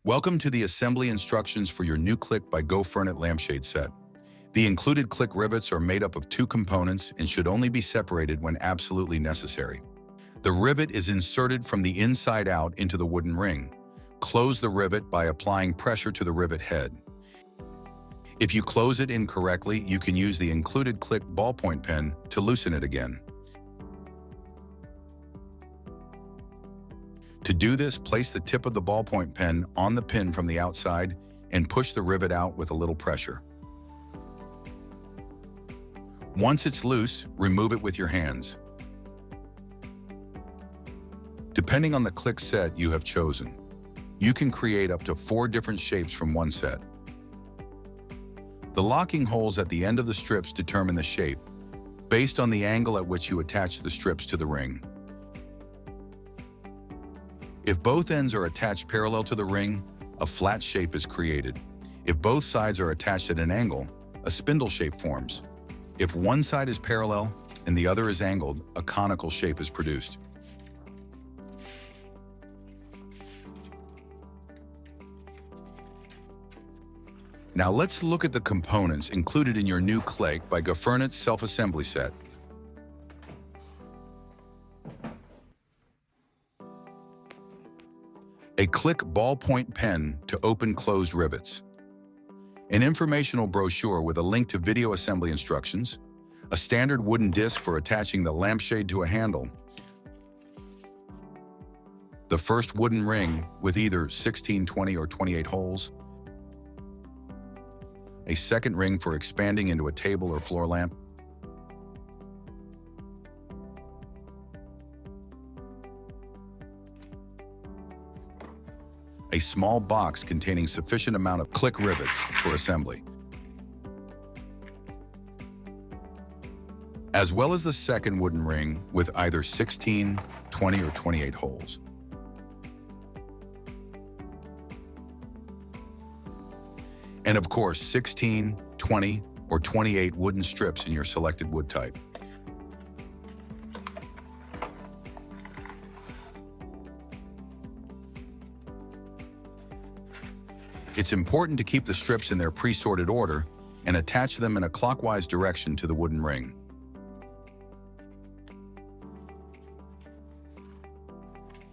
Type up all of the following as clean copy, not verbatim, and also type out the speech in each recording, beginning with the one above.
Welcome to the assembly instructions for your new CLIC by Gofurnit lampshade set. The included CLIC rivets are made up of two components and should only be separated when absolutely necessary. The rivet is inserted from the inside out into the wooden ring. Close the rivet by applying pressure to the rivet head. If you close it incorrectly, you can use the included CLIC ballpoint pen to loosen it again. To do this, place the tip of the ballpoint pen on the pin from the outside and push the rivet out with a little pressure. Once it's loose, remove it with your hands. Depending on the CLIC set you have chosen, you can create up to 4 different shapes from one set. The locking holes at the end of the strips determine the shape, based on the angle at which you attach the strips to the ring. If both ends are attached parallel to the ring, a flat shape is created. If both sides are attached at an angle, a spindle shape forms. If one side is parallel and the other is angled, a conical shape is produced. Now let's look at the components included in your new CLIC by Gofurnit self-assembly set. A CLIC ballpoint pen to open closed rivets. An informational brochure with a link to video assembly instructions. A standard wooden disc for attaching the lampshade to a handle. The first wooden ring with either 16, 20, or 28 holes. A second ring for expanding into a table or floor lamp. A small box containing sufficient amount of CLIC rivets for assembly, as well as the second wooden ring with either 16, 20, or 28 holes. And of course, 16, 20, or 28 wooden strips in your selected wood type. It's important to keep the strips in their pre-sorted order and attach them in a clockwise direction to the wooden ring.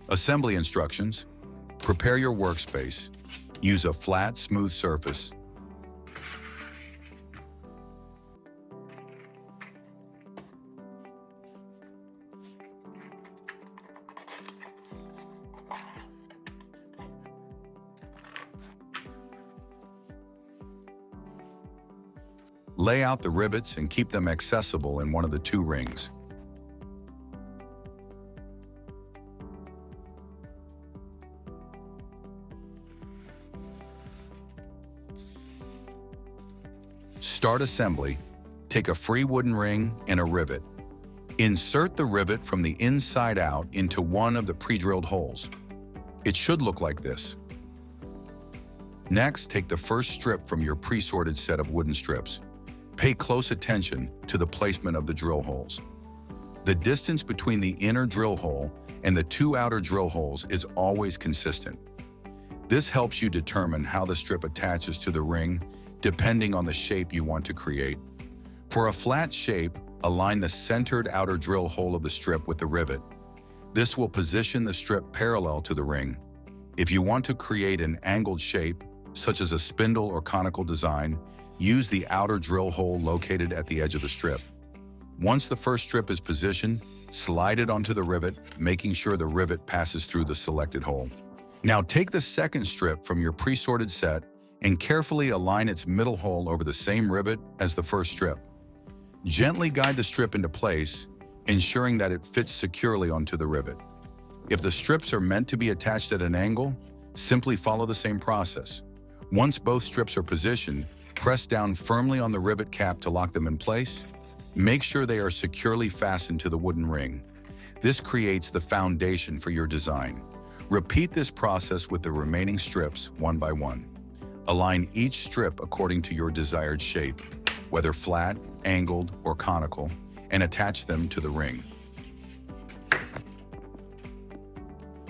Assembly instructions. Prepare your workspace. Use a flat, smooth surface. Lay out the rivets and keep them accessible in one of the 2 rings. Start assembly. Take a free wooden ring and a rivet. Insert the rivet from the inside out into one of the pre-drilled holes. It should look like this. Next, take the first strip from your pre-sorted set of wooden strips. Pay close attention to the placement of the drill holes. The distance between the inner drill hole and the 2 outer drill holes is always consistent. This helps you determine how the strip attaches to the ring depending on the shape you want to create. For a flat shape, align the centered outer drill hole of the strip with the rivet. This will position the strip parallel to the ring. If you want to create an angled shape, such as a spindle or conical design, use the outer drill hole located at the edge of the strip. Once the first strip is positioned, slide it onto the rivet, making sure the rivet passes through the selected hole. Now take the second strip from your pre-sorted set and carefully align its middle hole over the same rivet as the first strip. Gently guide the strip into place, ensuring that it fits securely onto the rivet. If the strips are meant to be attached at an angle, simply follow the same process. Once both strips are positioned, press down firmly on the rivet cap to lock them in place. Make sure they are securely fastened to the wooden ring. This creates the foundation for your design. Repeat this process with the remaining strips one by one. Align each strip according to your desired shape, whether flat, angled, or conical, and attach them to the ring.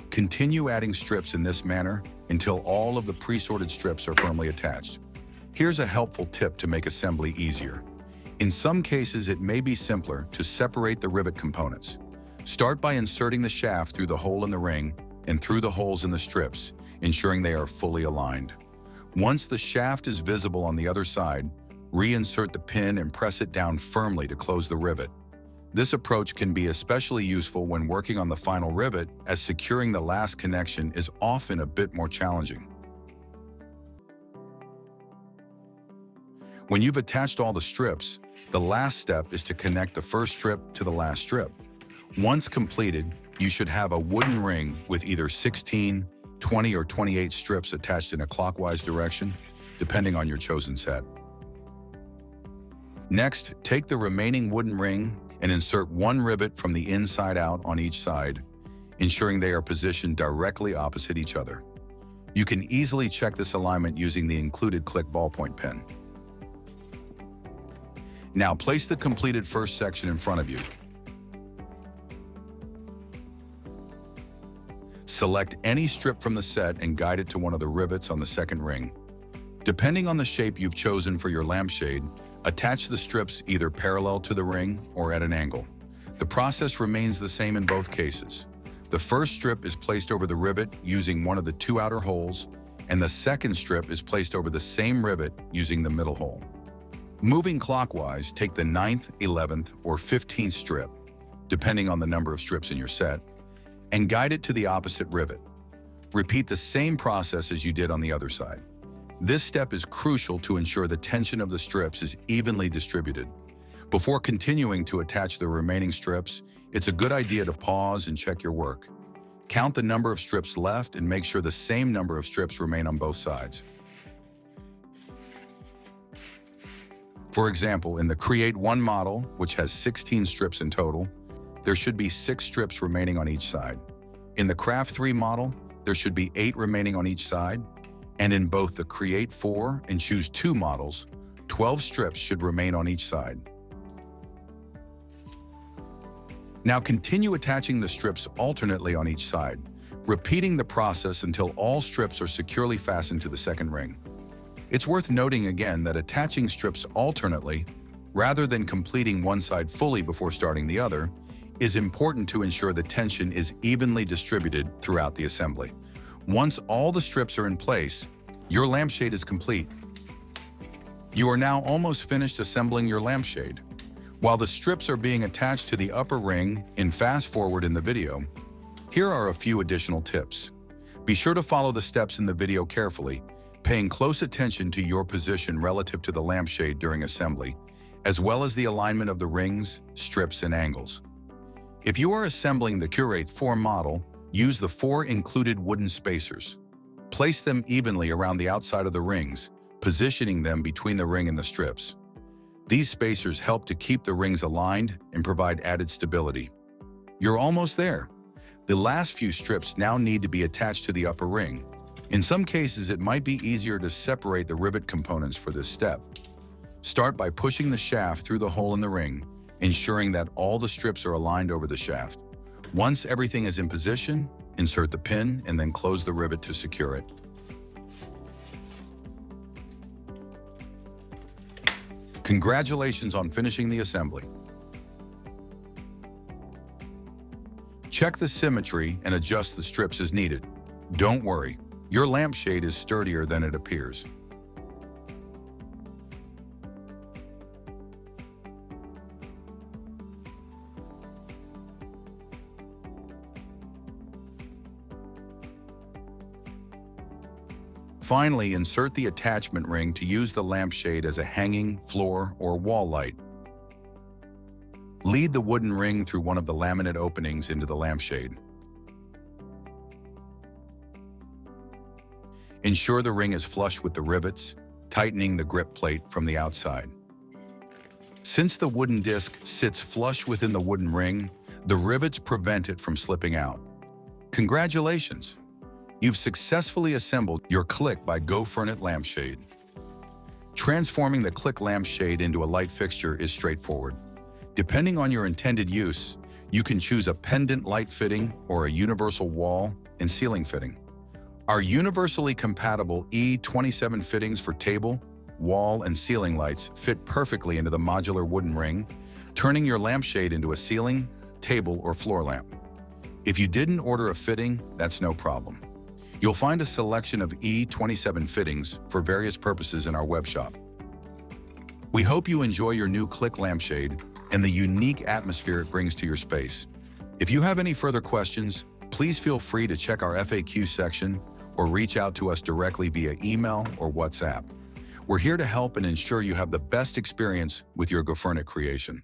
Continue adding strips in this manner until all of the pre-sorted strips are firmly attached. Here's a helpful tip to make assembly easier. In some cases, it may be simpler to separate the rivet components. Start by inserting the shaft through the hole in the ring and through the holes in the strips, ensuring they are fully aligned. Once the shaft is visible on the other side, reinsert the pin and press it down firmly to close the rivet. This approach can be especially useful when working on the final rivet, as securing the last connection is often a bit more challenging. When you've attached all the strips, the last step is to connect the first strip to the last strip. Once completed, you should have a wooden ring with either 16, 20, or 28 strips attached in a clockwise direction, depending on your chosen set. Next, take the remaining wooden ring and insert one rivet from the inside out on each side, ensuring they are positioned directly opposite each other. You can easily check this alignment using the included CLIC ballpoint pen. Now place the completed first section in front of you. Select any strip from the set and guide it to one of the rivets on the second ring. Depending on the shape you've chosen for your lampshade, attach the strips either parallel to the ring or at an angle. The process remains the same in both cases. The first strip is placed over the rivet using one of the two outer holes, and the second strip is placed over the same rivet using the middle hole. Moving clockwise, take the 9th, 11th, or 15th strip, depending on the number of strips in your set, and guide it to the opposite rivet. Repeat the same process as you did on the other side. This step is crucial to ensure the tension of the strips is evenly distributed. Before continuing to attach the remaining strips, it's a good idea to pause and check your work. Count the number of strips left and make sure the same number of strips remain on both sides. For example, in the Create 1 model, which has 16 strips in total, there should be 6 strips remaining on each side. In the Craft 3 model, there should be 8 remaining on each side. And in both the Create 4 and Choose 2 models, 12 strips should remain on each side. Now continue attaching the strips alternately on each side, repeating the process until all strips are securely fastened to the second ring. It's worth noting again that attaching strips alternately, rather than completing one side fully before starting the other, is important to ensure the tension is evenly distributed throughout the assembly. Once all the strips are in place, your lampshade is complete. You are now almost finished assembling your lampshade. While the strips are being attached to the upper ring in fast forward in the video, here are a few additional tips. Be sure to follow the steps in the video carefully, paying close attention to your position relative to the lampshade during assembly, as well as the alignment of the rings, strips, and angles. If you are assembling the Create 4 model, use the 4 included wooden spacers. Place them evenly around the outside of the rings, positioning them between the ring and the strips. These spacers help to keep the rings aligned and provide added stability. You're almost there. The last few strips now need to be attached to the upper ring. In some cases, it might be easier to separate the rivet components for this step. Start by pushing the shaft through the hole in the ring, ensuring that all the strips are aligned over the shaft. Once everything is in position, insert the pin and then close the rivet to secure it. Congratulations on finishing the assembly. Check the symmetry and adjust the strips as needed. Don't worry, your lampshade is sturdier than it appears. Finally, insert the attachment ring to use the lampshade as a hanging, floor, or wall light. Lead the wooden ring through one of the laminate openings into the lampshade. Ensure the ring is flush with the rivets, tightening the grip plate from the outside. Since the wooden disc sits flush within the wooden ring, the rivets prevent it from slipping out. Congratulations! You've successfully assembled your CLIC by Gofurnit lampshade. Transforming the CLIC lampshade into a light fixture is straightforward. Depending on your intended use, you can choose a pendant light fitting or a universal wall and ceiling fitting. Our universally compatible E27 fittings for table, wall, and ceiling lights fit perfectly into the modular wooden ring, turning your lampshade into a ceiling, table, or floor lamp. If you didn't order a fitting, that's no problem. You'll find a selection of E27 fittings for various purposes in our web shop. We hope you enjoy your new CLIC lampshade and the unique atmosphere it brings to your space. If you have any further questions, please feel free to check our FAQ section or reach out to us directly via email or WhatsApp. We're here to help and ensure you have the best experience with your Gofurnit creation.